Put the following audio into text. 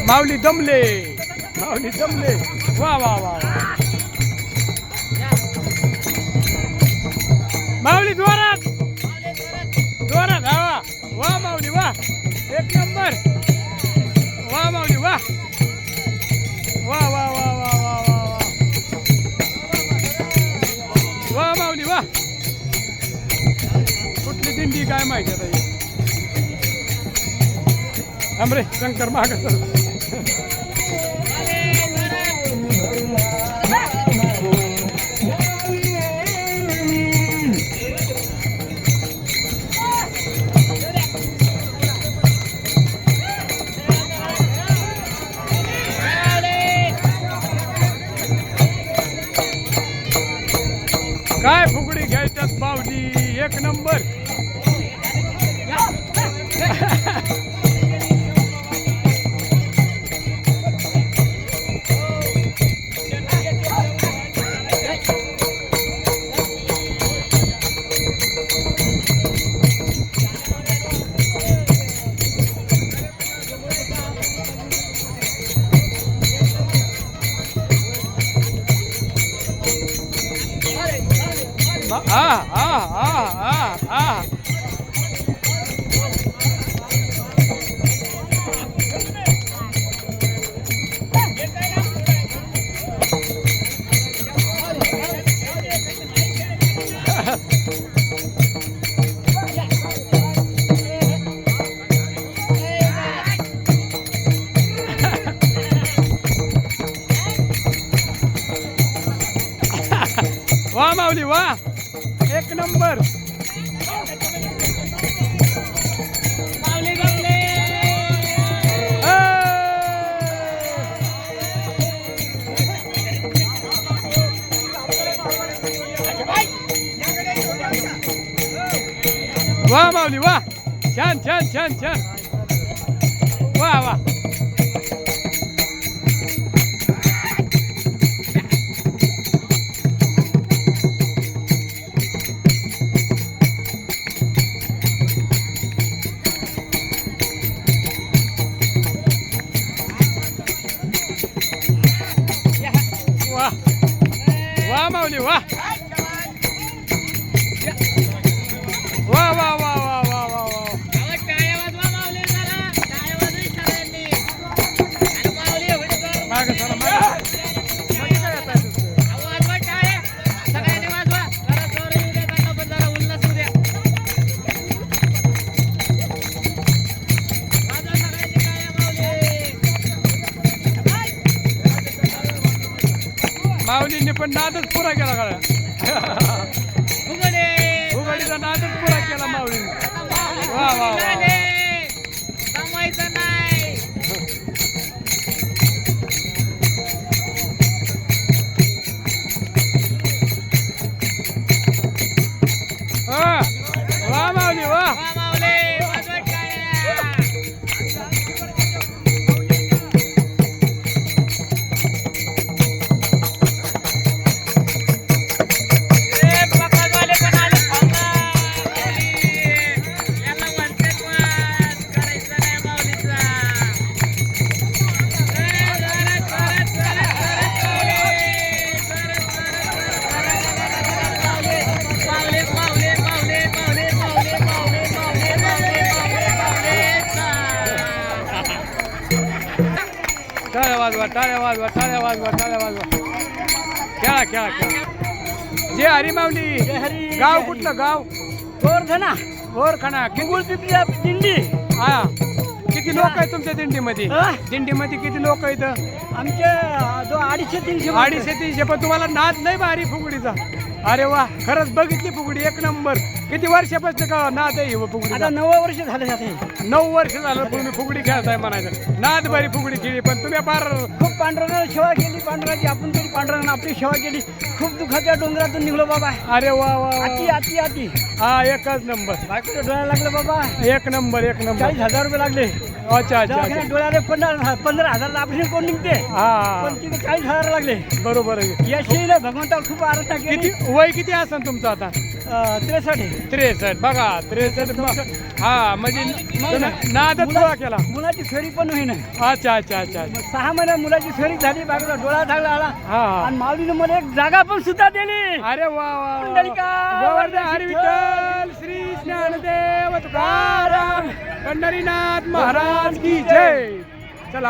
माऊली दमले, माऊली दमले. वा वा वा माऊली जोरात जोरात. हा वा माऊली वा, एक नंबर. वा माऊली वा वा वा वा वा वा वा वा माऊली वा. कुठली दिंडी काय माहिती आता ही. हमरे शंकर माग काय फुगडी घ्यायच्यात माऊली, एक नंबर. वा माऊली वा, एक नंबर. वा माऊली वा, छान छान छान छान. वा वा वा माऊली वा वा वा वा वा वा वा वा. मागं चला, मागं. माऊलींनी पण नादच पुरा केला गाड्या. फुगडीचा नादच पुरा केला माऊलींनी. वा वा वा. वा माऊली वा. टाळ्या वाजवा, टाळ्या वाजवा, टाळ्या वाजवा, टाळ्या वाजवा. खेळा खेळा खेळा. जे हरी माऊली. गाव कुठलं गाव? गोरखना. गोरखना. दिंडी. हा, किती लोक आहेत तुमच्या दिंडीमध्ये? दिंडीमध्ये किती लोक आहेत? आमचे 250-300. 250-300. पण तुम्हाला नाद नाही भारी फुगडीचा. अरे वा, खरंच बघितली फुगडी, एक नंबर. किती वर्षापासून का नाद आहे फुगडी? आता 9 वर्ष झाले जाते. 9 वर्ष झालं तुम्ही फुगडी खेळताय म्हणायचं. नाद भारी फुगडी खेळली, पण तुम्ही फार खूप पांडुरंगाला सेवा केली. पांडुरंगाची आपण तरी पांडुरंगाने आपली सेवा केली. खूप दुःखाच्या डोंगरातून निघलो बाबा. अरे वा वा. अति अति अति. हा, एकच नंबर. बायकोच्या डोळ्याला लागलं बाबा. एक नंबर, एक नंबर. 40,000 रुपये लागले. अच्छा अच्छा. डोळ्याला 15,000 ऑपरेशन करून निघते. हा, पण तिथे 40,000 लागले. बरोबर आहे. याशिवाय भगवंताला खूप आराधना केली. किती वय किती असेल तुमचं आता? 63 आहे. 63 बघा 63. हा म्हणजे नादच गोळा केला. मुलाची फेरी पण होईना. अच्छा अच्छा अच्छा. 6 महिन्यात मुलाची फेरी झाली. बाजूला डोळा झाला आला हा आणि माऊलीने मला एक जागा पण सुद्धा दिली. अरे वा वा पुंडलिका गोवर्धन हरी विठ्ठल श्री ज्ञानदेव तुकाराम पंढरीनाथ महाराज की जय.